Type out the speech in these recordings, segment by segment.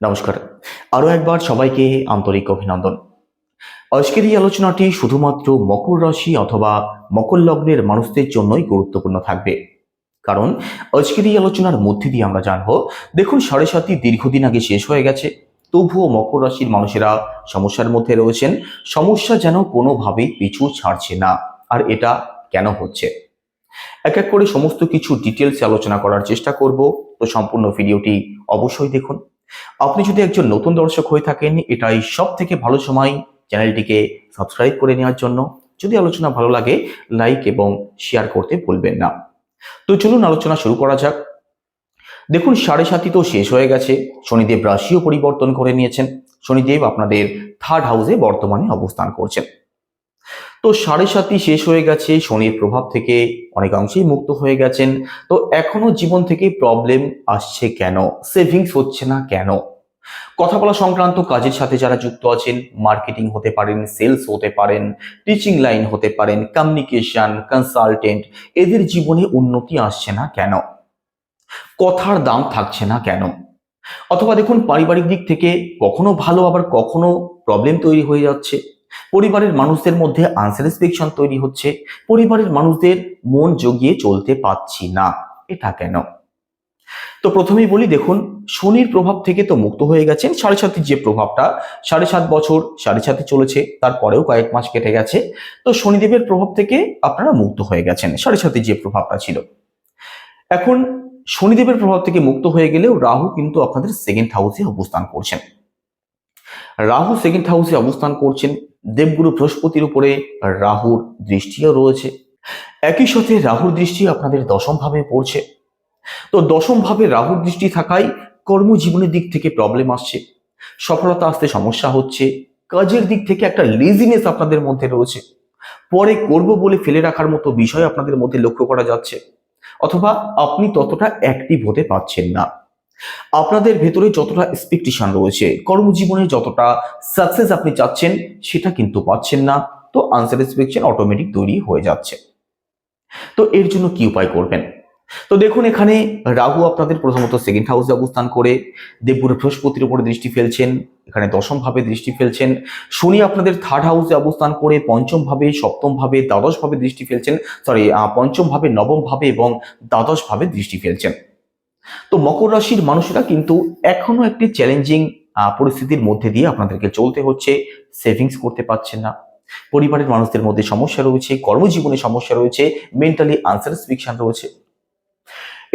নমস্কার। আরও একবার সবাইকে আন্তরিক অভিনন্দন। আজকের এই আলোচনাটি শুধুমাত্র মকর রাশি অথবা মকর লগ্নের মানুষদের জন্যই গুরুত্বপূর্ণ থাকবে। কারণ আজকের এই আলোচনার মধ্যে দিয়ে আমরা জানবো, দেখুন ৭.৫ই দীর্ঘদিন আগে শেষ হয়ে গেছে, তবুও মকর রাশির মানুষেরা সমস্যার মধ্যে রয়েছেন। সমস্যা যেন কোনোভাবেই পিছু ছাড়ছে না। আর এটা কেন হচ্ছে, এক এক করে সমস্ত কিছু ডিটেলসে আলোচনা করার চেষ্টা করব। তো সম্পূর্ণ ভিডিওটি অবশ্যই দেখুন। আপনি যদি একজন নতুন দর্শক হয়ে থাকেন, এটাই সব থেকে ভালো সময় চ্যানেলটিকে সাবস্ক্রাইব করে নেওয়ার জন্য। যদি আলোচনা ভালো লাগে, লাইক এবং শেয়ার করতে ভুলবেন না। তো চলুন আলোচনা শুরু করা যাক। দেখুন ৭.৫ই তো শেষ হয়ে গেছে, শনিদেব রাশিও পরিবর্তন করে নিয়েছেন। শনিদেব আপনাদের থার্ড হাউসে বর্তমানে অবস্থান করছেন। তো ৭.৫ই শেষ হয়ে গেছে, শনির প্রভাব থেকে অনেকাংশেই মুক্ত হয়ে গেছেন। তো এখনো জীবন থেকে প্রবলেম আসছে কেন, সেভিংস হচ্ছে না কেন? কথা বলা সংক্রান্ত কাজের সাথে যারা যুক্ত আছেন, মার্কেটিং হতে পারেন, সেলস হতে পারেন, টিচিং লাইন হতে পারেন, কমিউনিকেশন, কনসালটেন্ট, এদের জীবনে উন্নতি আসছে না কেন? কথার দাম থাকছে না কেন? অথবা দেখুন পারিবারিক দিক থেকে কখনো ভালো আবার কখনো প্রবলেম তৈরি হয়ে যাচ্ছে। পরিবারের মানুষদের মধ্যে আনস্যাটিসফ্যাকশন তৈরি হচ্ছে। পরিবারের মানুষদের মন জগিয়ে চলতে পারছি না, এটা কেন? তো প্রথমেই বলি, দেখুন শনির প্রভাব থেকে তো মুক্ত হয়ে গেছেন। ৭.৫ই যে প্রভাবটা ৭.৫ বছর ৭.৫ চলেছে, তারপরেও কয়েক মাস কেটে গেছে। তো শনিদেবের প্রভাব থেকে আপনারা মুক্ত হয়ে গেছেন, ৭.৫ই যে প্রভাবটা ছিল। এখন শনিদেবের প্রভাব থেকে মুক্ত হয়ে গেলেও রাহু কিন্তু আপনাদের সেকেন্ড হাউসে অবস্থান করছেন। রাহু সেকেন্ড হাউসে অবস্থান করছেন, দেবগুরু বৃহস্পতির উপরে রাহুর দৃষ্টিও রয়েছে। একই সাথে রাহুর দৃষ্টি আপনাদের দশম ভাবে পড়ছে। তো দশম ভাবে রাহুর দৃষ্টি থাকায় কর্মজীবনের দিক থেকে প্রবলেম আসছে, সফলতা আসতে সমস্যা হচ্ছে। কাজের দিক থেকে একটা লেজিনেস আপনাদের মধ্যে রয়েছে, পরে করব বলে ফেলে রাখার মতো বিষয় আপনাদের মধ্যে লক্ষ্য করা যাচ্ছে। অথবা আপনি ততটা অ্যাক্টিভ হতে পারছেন না। আপনাদের ভেতরে যতটা এক্সপেকটেশন রয়েছে, কর্মজীবনে যতটা সাকসেস আপনি চাচ্ছেন, সেটা কিন্তু পাচ্ছেন না। তো আনস্যাটিসফ্যাকশন অটোমেটিক তৈরি হয়ে যাচ্ছে। তো এর জন্য কি উপায় করবেন? তো দেখুন, এখানে রাহু আপনাদের প্রথমত সেকেন্ড হাউসে অবস্থান করে দেবগুরু বৃহস্পতির উপরে দৃষ্টি ফেলছেন, এখানে দশম ভাবে দৃষ্টি ফেলছেন। শনি আপনাদের থার্ড হাউসে অবস্থান করে পঞ্চম ভাবে, সপ্তম ভাবে, দ্বাদশ ভাবে দৃষ্টি ফেলছেন। পঞ্চম ভাবে, নবম ভাবে এবং দ্বাদশ ভাবে দৃষ্টি ফেলছেন। তো মকর রাশির মানুষেরা কিন্তু এখনো একটি চ্যালেঞ্জিং পরিস্থিতির মধ্যে দিয়ে আপনাদেরকে চলতে হচ্ছে। সেভিংস করতে পারছেন না, পরিবারের মানুষদের মধ্যে সমস্যা রয়েছে, কর্মজীবনে সমস্যা রয়েছে, মেন্টালি আনস্যাটিসফ্যাকশন রয়েছে।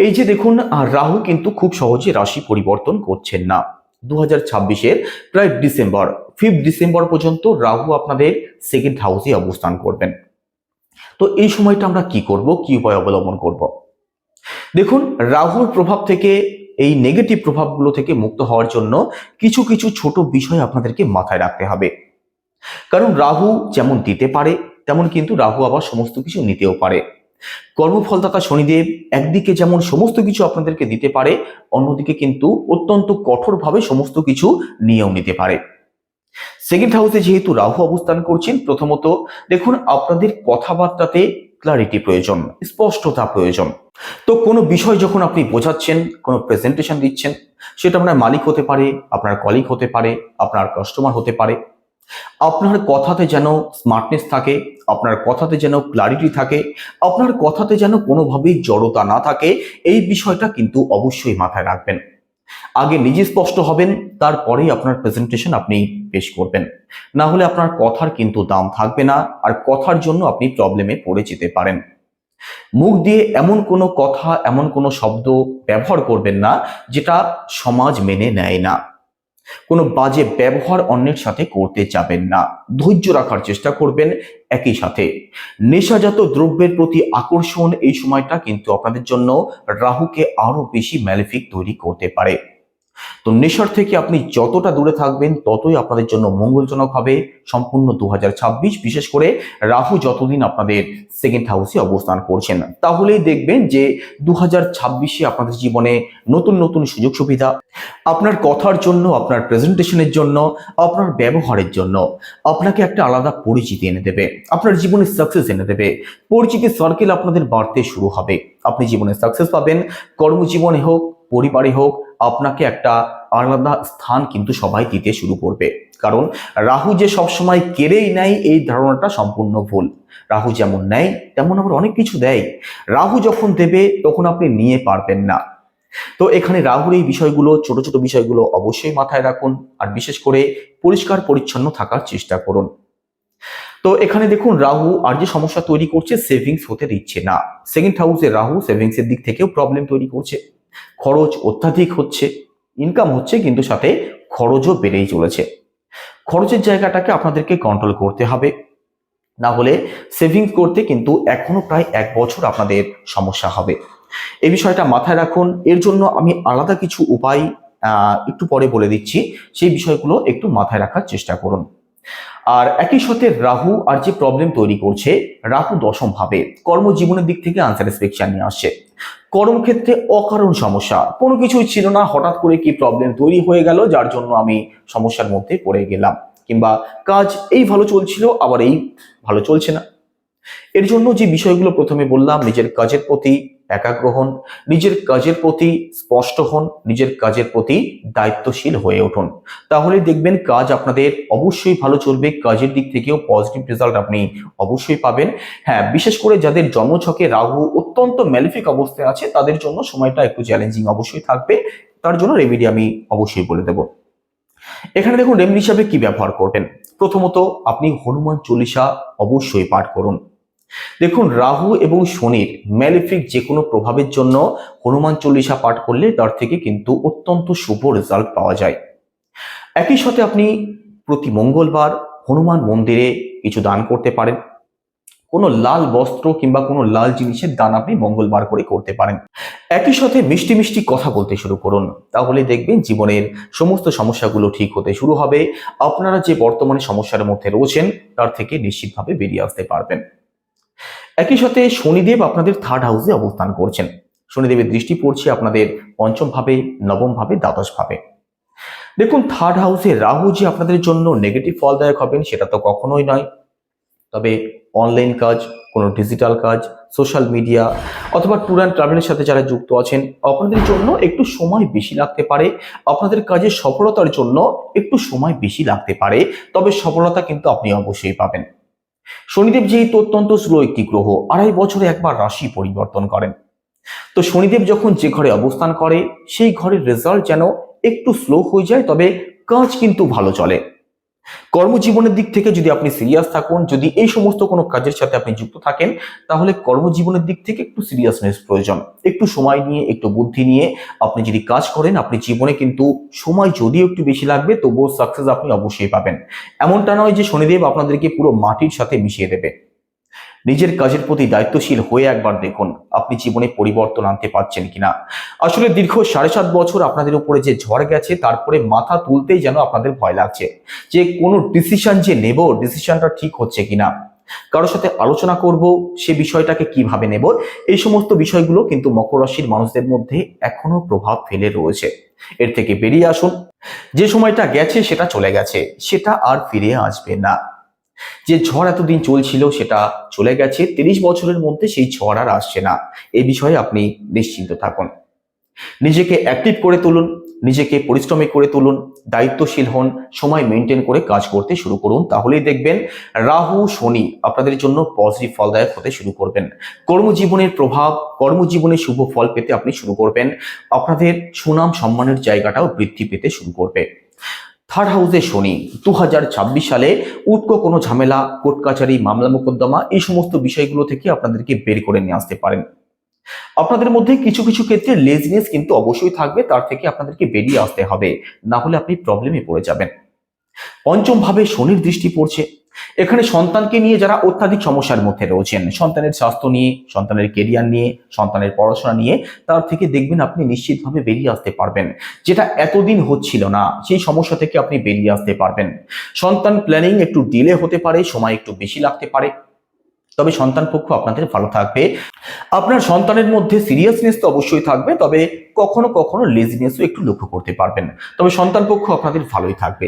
এই যে দেখুন, রাহু কিন্তু খুব সহজে রাশি পরিবর্তন করছেন না। 2026-এর প্রায় ডিসেম্বর, 5 ডিসেম্বর পর্যন্ত রাহু আপনাদের সেকেন্ড হাউসে অবস্থান করবেন। তো এই সময়টা আমরা কি করব, কি উপায় অবলম্বন করব? দেখুন, রাহুর প্রভাব থেকে, এই নেগেটিভ প্রভাবগুলো থেকে মুক্ত হওয়ার জন্য কিছু কিছু ছোট বিষয় আপনাদেরকে মাথায় রাখতে হবে। কারণ রাহু যেমন দিতে পারে, তেমন কিন্তু রাহু আবার সমস্ত কিছু নিতেও পারে। কর্মফলদাতা শনিদেব একদিকে যেমন সমস্ত কিছু আপনাদেরকে দিতে পারে, অন্যদিকে কিন্তু অত্যন্ত কঠোরভাবে সমস্ত কিছু নিয়েও নিতে পারে। সেকেন্ড হাউসে যেহেতু রাহু অবস্থান করছেন, প্রথমত দেখুন আপনাদের কথাবার্তাতে ক্লারিটি প্রয়োজন, স্পষ্টতা প্রয়োজন। তো কোনো বিষয় যখন আপনি বোঝাচ্ছেন, কোনো প্রেজেন্টেশন দিচ্ছেন, সেটা আপনার মালিক হতে পারে, আপনার কলিগ হতে পারে, আপনার কাস্টমার হতে পারে, আপনার কথাতে যেন স্মার্টনেস থাকে, আপনার কথাতে যেন ক্লারিটি থাকে, আপনার কথাতে যেন কোনোভাবেই জড়তা না থাকে। এই বিষয়টা কিন্তু অবশ্যই মাথায় রাখবেন। আগে নিজে স্পষ্ট হবেন, তারপরেই আপনার প্রেজেন্টেশন আপনি পেশ করবেন। না হলে আপনার কথার কিন্তু দাম থাকবে না, আর কথার জন্য আপনি প্রবলেমে পড়ে যেতে পারেন। মুখ দিয়ে এমন কোনো কথা, এমন কোনো শব্দ ব্যবহার করবেন না যেটা সমাজ মেনে নেয় না। কোনো বাজে ব্যবহার অন্যের সাথে করতে যাবেন না, ধৈর্য রাখার চেষ্টা করবেন। একই সাথে নেশাজাত দ্রব্যের প্রতি আকর্ষণ, এই সময়টা কিন্তু আপনাদের জন্য রাহুকে আরো বেশি ম্যালেফিক তৈরি করতে পারে। তো নেশার থেকে আপনি যতটা দূরে থাকবেন, ততই আপনাদের জন্য মঙ্গলজনক হবে সম্পূর্ণ 2026। বিশেষ করে রাহু যতদিন আপনাদের সেকেন্ড হাউসে অবস্থান করছেন, তাহলেই দেখবেন যে 2026-এ আপনাদের জীবনে নতুন নতুন সুযোগ সুবিধা, আপনার কথার জন্য, আপনার প্রেজেন্টেশনের জন্য, আপনার ব্যবহারের জন্য আপনাকে একটা আলাদা পরিচিতি এনে দেবে, আপনার জীবনে সাকসেস এনে দেবে। পরিচিতি সার্কেল আপনাদের বাড়তে শুরু হবে, আপনি জীবনে সাকসেস পাবেন। কর্মজীবনে হোক, পরিবারে হোক, আপনাকে একটা আলাদা স্থান কিন্তু সবাই দিতে শুরু করবে। কারণ রাহু যে সবসময় কেড়েই নেয় এই ধারণাটা সম্পূর্ণ ভুল। রাহু যেমন নেয় তেমন আবার অনেক কিছু দেয়। রাহু যখন দেবে তখন আপনি নিয়ে পারবেন না। তো এখানে রাহুর এই বিষয়গুলো, ছোট ছোট বিষয়গুলো অবশ্যই মাথায় রাখুন, আর বিশেষ করে পরিষ্কার পরিচ্ছন্ন থাকার চেষ্টা করুন। তো এখানে দেখুন রাহু আর যে সমস্যা তৈরি করছে, সেভিংস হতে দিচ্ছে না। সেকেন্ড হাউসে রাহু সেভিংস এর দিক থেকেও প্রবলেম তৈরি করছে। খরচ অত্যাধিক হচ্ছে, ইনকাম হচ্ছে কিন্তু সাথে খরচও বেড়েই চলেছে। খরচের জায়গাটাকে আপনাদেরকে কন্ট্রোল করতে হবে, না হলে সেভিংস করতে কিন্তু এখনো প্রায় 1 বছর আপনাদের সমস্যা হবে। এই বিষয়টা মাথায় রাখুন। এর জন্য আমি আলাদা কিছু উপায় একটু পরে বলে দিচ্ছি, সেই বিষয়গুলো একটু মাথায় রাখার চেষ্টা করুন। আর একই সাথে রাহু আর যে প্রবলেম তৈরি করছে, রাহু দশম ভাবে কর্মজীবনের দিক থেকে আনস্যাটিসফ্যাকশন নিয়ে আসছে। কর্মক্ষেত্রে অকারণ সমস্যা, কোনো কিছুই ছিল না, হঠাৎ করে কি প্রবলেম তৈরি হয়ে গেল যার জন্য আমি সমস্যার মধ্যে পড়ে গেলাম, কিংবা কাজ এই ভালো চলছিল আবার এই ভালো চলছে না। এর জন্য যে বিষয়গুলো প্রথমে বললাম, নিজের কাজের প্রতি একাগ্র হন, নিজের কাজের প্রতি স্পষ্ট হন, নিজের কাজের প্রতি দায়িত্বশীল হয়ে উঠুন। তাহলে দেখবেন কাজ আপনাদের অবশ্যই ভালো চলবে, কাজের দিক থেকেও পজিটিভ রেজাল্ট আপনি অবশ্যই পাবেন। হ্যাঁ, বিশেষ করে যাদের জন্মছকে রাহু অত্যন্ত ম্যালিফিক অবস্থায় আছে তাদের জন্য সময়টা একটু চ্যালেঞ্জিং অবশ্যই থাকবে। তার জন্য রেমেডি আমি অবশ্যই বলে দেব। এখানে দেখুন রেমেডি হিসাবে কি ব্যবহার করবেন। প্রথমত আপনি হনুমান চল্লিশা অবশ্যই পাঠ করুন। দেখুন রাহু এবং শনির ম্যালেফিক যে কোনো প্রভাবের জন্য হনুমান চল্লিশা পাঠ করলে তার থেকে কিন্তু অত্যন্ত শুভ রেজাল্ট পাওয়া যায়। একই সাথে আপনি প্রতি মঙ্গলবার হনুমান মন্দিরে কিছু দান করতে পারেন। কোনো লাল বস্ত্র কিংবা কোনো লাল জিনিসের দান আপনি মঙ্গলবার করে করতে পারেন। একই সাথে মিষ্টি মিষ্টি কথা বলতে শুরু করুন, তাহলে দেখবেন জীবনের সমস্ত সমস্যাগুলো ঠিক হতে শুরু হবে। আপনারা যে বর্তমানে সমস্যার মধ্যে রয়েছেন তার থেকে নিশ্চিতভাবে বেরিয়ে আসতে পারবেন। একই সাথে শনিদেব আপনাদের থার্ড হাউসে অবস্থান করছেন। শনিদেবের দৃষ্টি পড়ছে আপনাদের পঞ্চম ভাবে, নবম ভাবে, দ্বাদশ ভাবে। দেখুন থার্ড হাউসে রাহু যে আপনাদের জন্য নেগেটিভ ফলদায়ক হবেন সেটা তো কখনোই নয়। তবে অনলাইন কাজ, কোনো ডিজিটাল কাজ, সোশ্যাল মিডিয়া অথবা ট্যুর অ্যান্ড ট্রাভেলের সাথে যারা যুক্ত আছেন আপনাদের জন্য একটু সময় বেশি লাগতে পারে। আপনাদের কাজের সফলতার জন্য একটু সময় বেশি লাগতে পারে, তবে সফলতা কিন্তু আপনি অবশ্যই পাবেন। শনিদেব যেহেতু অত্যন্ত স্লো একটি গ্রহ, 2.5 বছরে একবার রাশি পরিবর্তন করেন। তো শনিদেব যখন যে ঘরে অবস্থান করে সেই ঘরের রেজাল্ট যেন একটু স্লো হয়ে যায়, তবে কাজ কিন্তু ভালো চলে। কর্মজীবনের দিক থেকে যদি আপনি সিরিয়াস থাকুন, যদি এই সমস্ত কোনো কাজের সাথে আপনি যুক্ত থাকেন, তাহলে কর্মজীবনের দিক থেকে একটু সিরিয়াসনেস প্রয়োজন। একটু সময় নিয়ে, একটু বুদ্ধি নিয়ে আপনি যদি কাজ করেন, আপনি জীবনে কিন্তু সময় যদিও একটু বেশি লাগবে তবুও সাকসেস আপনি অবশ্যই পাবেন। এমনটা নয় যে শনিদেব আপনাদেরকে পুরো মাটির সাথে মিশিয়ে দেবে। নিজের কাজের প্রতি দায়িত্বশীল হয়ে একবার দেখুন আপনি জীবনে পরিবর্তন আনতে পারছেন কিনা। আসলে দীর্ঘ 7.5 বছর আপনাদের উপরে যে ঝড় গেছে, তারপরে মাথা তুলতেই যেন আপনাদের ভয় লাগছে যে কোনো ডিসিশন যে নেব, ডিসিশনটা ঠিক হচ্ছে কিনা, কারোর সাথে আলোচনা করব, সে বিষয়টাকে কিভাবে নেব। এই সমস্ত বিষয়গুলো কিন্তু মকর রাশির মানুষদের মধ্যে এখনো প্রভাব ফেলে রয়েছে। এর থেকে বেরিয়ে আসুন। যে সময়টা গেছে সেটা চলে গেছে, সেটা আর ফিরে আসবে না। যে ঝড় এতদিন চলছিল সেটা চলে গেছে, 30 বছরের মধ্যে সেই ঝড় আর আসছে না। এই বিষয়ে আপনি নিশ্চিন্ত থাকুন। নিজেকে অ্যাক্টিভ করে তুলুন, নিজেকে পরিশ্রমী করে তুলুন, দায়িত্বশীল হন, সময় মেনটেন করে কাজ করতে শুরু করুন। তাহলেই দেখবেন রাহু শনি আপনাদের জন্য পজিটিভ ফলদায়ক হতে শুরু করবেন। কর্মজীবনের প্রভাব, কর্মজীবনে শুভ ফল পেতে আপনি শুরু করবেন। আপনাদের সুনাম সম্মানের জায়গাটাও বৃদ্ধি পেতে শুরু করবে। থার্ড হাউসে শনি 2026 সালে উটকো কোনো ঝামেলা, কোর্ট কাছারি, মামলা মোকদ্দমা এই সমস্ত বিষয়গুলো থেকে আপনাদেরকে বের করে নিয়ে আসতে পারেন। আপনাদের মধ্যে কিছু কিছু ক্ষেত্রে লেজিনেস কিন্তু অবশ্যই থাকবে, তার থেকে আপনাদেরকে বেরিয়ে আসতে হবে, না হলে আপনি প্রবলেমে পড়ে যাবেন। পঞ্চম ভাবে শনির দৃষ্টি পড়ছে। এখানে সন্তানকে নিয়ে যারা অত্যাধিক সমস্যার মধ্যে রয়েছেন, সন্তানের স্বাস্থ্য নিয়ে, সন্তানের কেরিয়ার নিয়ে, সন্তানের পড়াশোনা নিয়ে, তার থেকে দেখবেন আপনি নিশ্চিতভাবে বেরিয়ে আসতে পারবেন। যেটা এতদিন হচ্ছিল না সেই সমস্যা থেকে আপনি বেরিয়ে আসতে পারবেন। সন্তান প্ল্যানিং একটু ডিলে হতে পারে, সময় একটু বেশি লাগতে পারে, তবে সন্তান পক্ষ আপনাদের ভালো থাকবে। আপনার সন্তানের মধ্যে সিরিয়াসনেস তো অবশ্যই থাকবে, তবে কখনো কখনো লেজিনেসও একটু লক্ষ্য করতে পারবেন, তবে সন্তান পক্ষ আপনাদের ভালোই থাকবে।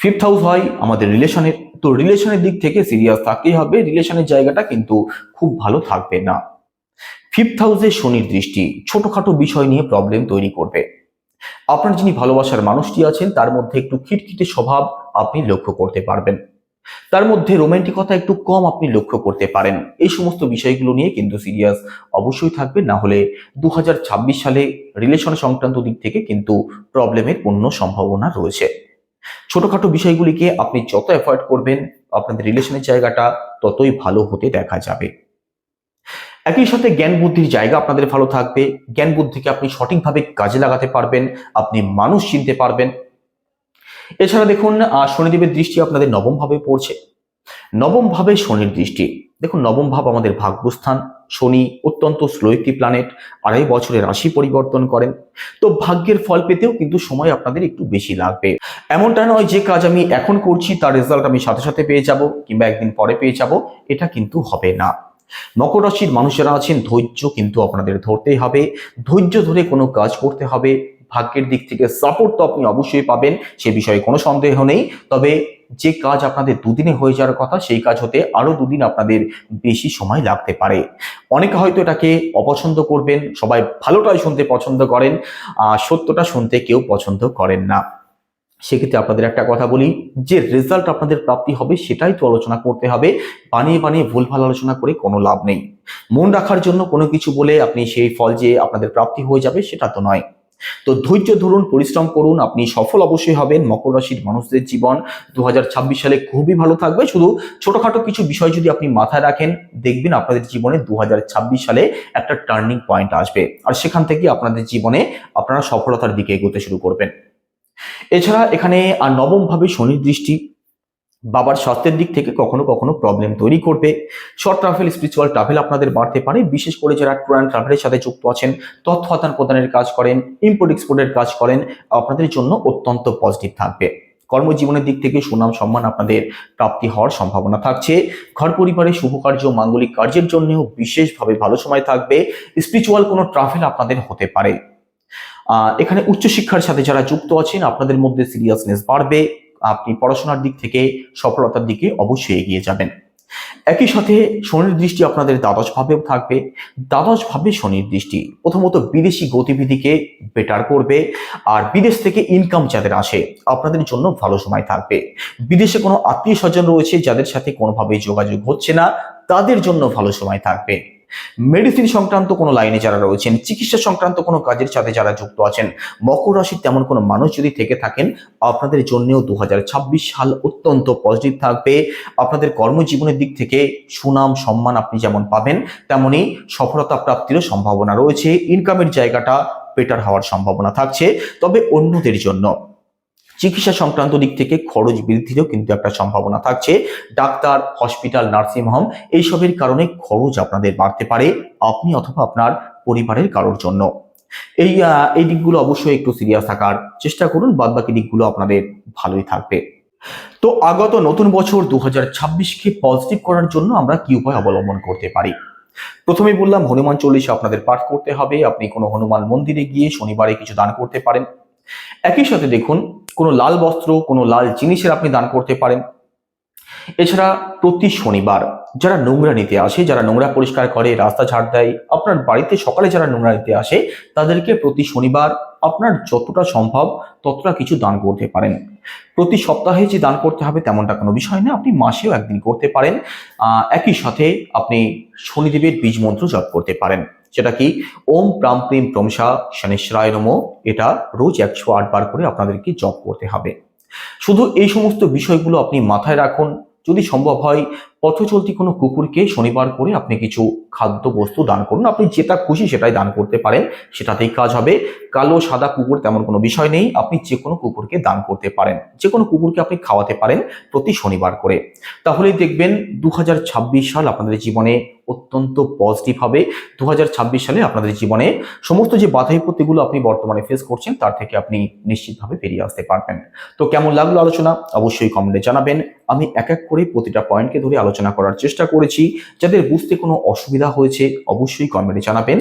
ফিফথ হাউস হয় আমাদের রিলেশনের, তো রিলেশনের দিক থেকে সিরিয়াস থাকতেই হবে, রিলেশনের জায়গাটা কিন্তু খুব ভালো থাকবে না। ফিফথ হাউসে শনির দৃষ্টি ছোটখাটো বিষয় নিয়ে প্রবলেম তৈরি করবে। আপনার যিনি ভালোবাসার মানুষটি আছেন তার মধ্যে একটু খিটখিটে স্বভাব আপনি লক্ষ্য করতে পারবেন। তার মধ্যে রোমান্টিকতা একটু কম আপনি লক্ষ্য করতে পারেন। এই সমস্ত বিষয়গুলো নিয়ে কিন্তু সিরিয়াস অবশ্যই থাকবেন, না হলে 2026 সালে রিলেশন সংক্রান্ত দিক থেকে কিন্তু প্রবলেমের পূর্ণ সম্ভাবনা রয়েছে। ছোটখাটো বিষয়গুলিকে আপনি যত অ্যাভয়েড করবেন আপনাদের রিলেশনের জায়গাটা ততই ভালো হতে দেখা যাবে। একই সাথে জ্ঞান বুদ্ধির জায়গা আপনাদের ভালো থাকবে। জ্ঞান বুদ্ধিকে আপনি সঠিকভাবে কাজে লাগাতে পারবেন, আপনি মানুষ চিনতে পারবেন। এছাড়া দেখুন শনিদেবের দৃষ্টি আপনাদের নবম ভাবে পড়ছে। নবম ভাবে শনির দৃষ্টি, দেখুন নবম ভাব আমাদের ভাগ্যস্থান। শনি অত্যন্ত স্লো একটি প্ল্যানেট, 2.5 বছরে রাশি পরিবর্তন করেন। তো ভাগ্যের ফল পেতেও কিন্তু সময় আপনাদের একটু বেশি লাগবে। এমনটা নয় যে কাজ আমি এখন করছি তার রেজাল্ট আমি সাথে সাথে পেয়ে যাব কিংবা একদিন পরে পেয়ে যাব, এটা কিন্তু হবে না। মকর রাশির মানুষ যারা আছেন ধৈর্য কিন্তু আপনাদের ধরতেই হবে, ধৈর্য ধরে কোনো কাজ করতে হবে। ভাগ্যের দিক থেকে সাপোর্ট তো আপনি অবশ্যই পাবেন, সে বিষয়ে কোনো সন্দেহ নেই। তবে যে কাজ আপনাদের দুদিনে হয়ে যাওয়ার কথা সেই কাজ হতে আরো দুদিন আপনাদের বেশি সময় লাগতে পারে। অনেকে হয়তো এটাকে অপছন্দ করবেন, সবাই ভালোটাই শুনতে পছন্দ করেন, সত্যটা শুনতে কেউ পছন্দ করেন না। সেক্ষেত্রে আপনাদের একটা কথা বলি, যে রেজাল্ট আপনাদের প্রাপ্তি হবে সেটাই তো আলোচনা করতে হবে। বানিয়ে বানিয়ে ভুলভাল আলোচনা করে কোনো লাভ নেই। মন রাখার জন্য কোনো কিছু বলে আপনি সেই ফল যে আপনাদের প্রাপ্তি হয়ে যাবে সেটা তো নয়। তো ধৈর্য ধরুন, পরিশ্রম করুন, আপনি সফল অবশ্যই হবেন। মকর রাশির মানুষদের জীবন 2026 সালে খুবই ভালো থাকবে। শুধু ছোটখাটো কিছু বিষয় যদি আপনি মাথায় রাখেন দেখবেন আপনাদের জীবনে 2026 সালে একটা টার্নিং পয়েন্ট আসবে, আর সেখান থেকে আপনাদের জীবনে আপনারা সফলতার দিকে এগোতে শুরু করবেন। এছাড়া এখানে আর নবম ভাবে শনির দৃষ্টি বাবার স্বাস্থ্যের দিক থেকে কখনো কখনো প্রবলেম তৈরি করবে। শর্ট ট্রাভেল, স্পিরিচুয়াল ট্রাভেল আপনাদের বাড়তে পারে, বিশেষ করে যারা ট্যুর অ্যান্ড ট্রাভেলের সাথে যুক্ত আছেন, তথ্য আদান প্রদানের কাজ করেন, ইম্পোর্ট এক্সপোর্টের কাজ করেন, আপনাদের জন্য অত্যন্ত পজিটিভ থাকবে। কর্মজীবনের দিক থেকে সুনাম সম্মান আপনাদের প্রাপ্তি হওয়ার সম্ভাবনা থাকছে। ঘর পরিবারের শুভ কার্য, মাঙ্গলিক কার্যের জন্যও বিশেষভাবে ভালো সময় থাকবে। স্পিরিচুয়াল কোনো ট্রাভেল আপনাদের হতে পারে। এখানে উচ্চশিক্ষার সাথে যারা যুক্ত আছেন আপনাদের মধ্যে সিরিয়াসনেস বাড়বে, আপনি পড়াশোনার দিক থেকে সফলতার দিকে অবশ্যই এগিয়ে যাবেন। একই সাথে শনির দৃষ্টি আপনাদের দ্বাদশ ভাবেও থাকবে। দ্বাদশ ভাবে শনির দৃষ্টি প্রথমত বিদেশি গতিবিধিকে বেটার করবে, আর বিদেশ থেকে ইনকাম যাদের আসে আপনাদের জন্য ভালো সময় থাকবে। বিদেশে কোনো আত্মীয় স্বজন রয়েছে যাদের সাথে কোনোভাবেই যোগাযোগ হচ্ছে না, তাদের জন্য ভালো সময় থাকবে। মেডিসিন সংক্রান্ত কোনো লাইনে যারা রয়েছেন, চিকিৎসা সংক্রান্ত কোনো কাজের সাথে যারা যুক্ত আছেন, মকর রাশির তেমন কোনো মানুষ যদি থেকে থাকেন আপনাদের জন্যও 2026 সাল অত্যন্ত পজিটিভ থাকবে। আপনাদের কর্মজীবনের দিক থেকে সুনাম সম্মান আপনি যেমন পাবেন তেমনি সফলতা প্রাপ্তিরও সম্ভাবনা রয়েছে। ইনকামের জায়গাটা বেটার হওয়ার সম্ভাবনা থাকছে। তবে অন্যদের জন্য চিকিৎসা সংক্রান্ত দিক থেকে খরচ বৃদ্ধিরও কিন্তু একটা সম্ভাবনা থাকছে। ডাক্তার, হসপিটাল, নার্সিং হোম এইসবের কারণে খরচ আপনাদের বাড়তে পারে, আপনি অথবা আপনার পরিবারের কারোর জন্য। এই দিকগুলো অবশ্যই একটু সিরিয়াস থাকার চেষ্টা করুন, বাদবাকি দিকগুলো আপনাদের ভালোই থাকবে। তো আগত নতুন বছর 2026কে পজিটিভ করার জন্য আমরা কি উপায় অবলম্বন করতে পারি? প্রথমেই বললাম হনুমান চল্লিশা আপনাদের পাঠ করতে হবে। আপনি কোনো হনুমান মন্দিরে গিয়ে শনিবারে কিছু দান করতে পারেন। একই সাথে দেখুন কোনো লাল বস্ত্র, কোনো লাল জিনিসের আপনি দান করতে পারেন। এছাড়া প্রতি শনিবার যারা নোংরা নিতে আসে, যারা নোংরা পরিষ্কার করে, রাস্তা ঝাড় দেয়, আপনার বাড়িতে সকালে যারা নোংরা নিতে আসে তাদেরকে প্রতি শনিবার আপনার যতটা সম্ভব ততটা কিছু দান করতে পারেন। প্রতি সপ্তাহে যে দান করতে হবে তেমনটা কোনো বিষয় না, আপনি মাসেও একদিন করতে পারেন। একই সাথে আপনি শনিদেবের বীজ মন্ত্র জপ করতে পারেন, যেটা কি ওম প্রাম প্রিম প্রমসা শনেশ্বরায় নমঃ। এটা রোজ 108 বার করে আপনাদেরকে জপ করতে হবে। শুধু এই সমস্ত বিষয়গুলো আপনি মাথায় রাখুন। যদি সম্ভব হয় পথ চলতি কোনো কুকুরকে শনিবার করে আপনি কিছু খাদ্য বস্তু দান করুন। আপনি যেটা খুশি সেটাই দান করতে পারেন, সেটাতেই কাজ হবে। কালো সাদা কুকুর তেমন কোনো বিষয় নেই, আপনি যে কোনো কুকুরকে দান করতে পারেন, যে কোনো কুকুরকে আপনি খাওয়াতে পারেন প্রতি শনিবার করে। তাহলেই দেখবেন 2026 সাল আপনাদের জীবনে অত্যন্ত পজিটিভ হবে। 2026 সালে আপনাদের জীবনে সমস্ত যে বাধা বিপত্তিগুলো আপনি বর্তমানে ফেস করছেন তার থেকে আপনি নিশ্চিতভাবে বেরিয়ে আসতে পারবেন। তো কেমন লাগলো আলোচনা অবশ্যই কমেন্টে জানাবেন। আমি এক এক করে প্রতিটা পয়েন্টকে ধরে আলোচনা করার চেষ্টা করেছি। যাদের বুঝতে কোনো অসুবিধা হয়েছে অবশ্যই কমেন্টে জানাবেন।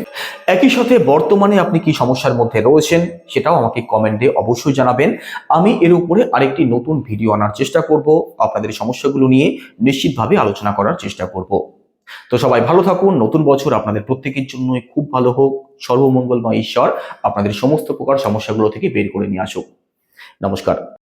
একই সাথে বর্তমানে আপনি কি সমস্যার মধ্যে রয়েছেন সেটাও আমাকে কমেন্টে অবশ্যই জানাবেন। আমি এর উপরে আরেকটি নতুন ভিডিও আনার চেষ্টা করব, আপনাদের সমস্যাগুলো নিয়ে নিশ্চিতভাবে আলোচনা করার চেষ্টা করব। তো সবাই ভালো থাকুন, নতুন বছর আপনাদের প্রত্যেকের জন্যই খুব ভালো হোক, সর্বমঙ্গলময় ঈশ্বর আপনাদের সমস্ত প্রকার সমস্যাগুলো থেকে বের করে নিয়ে আসুক। নমস্কার।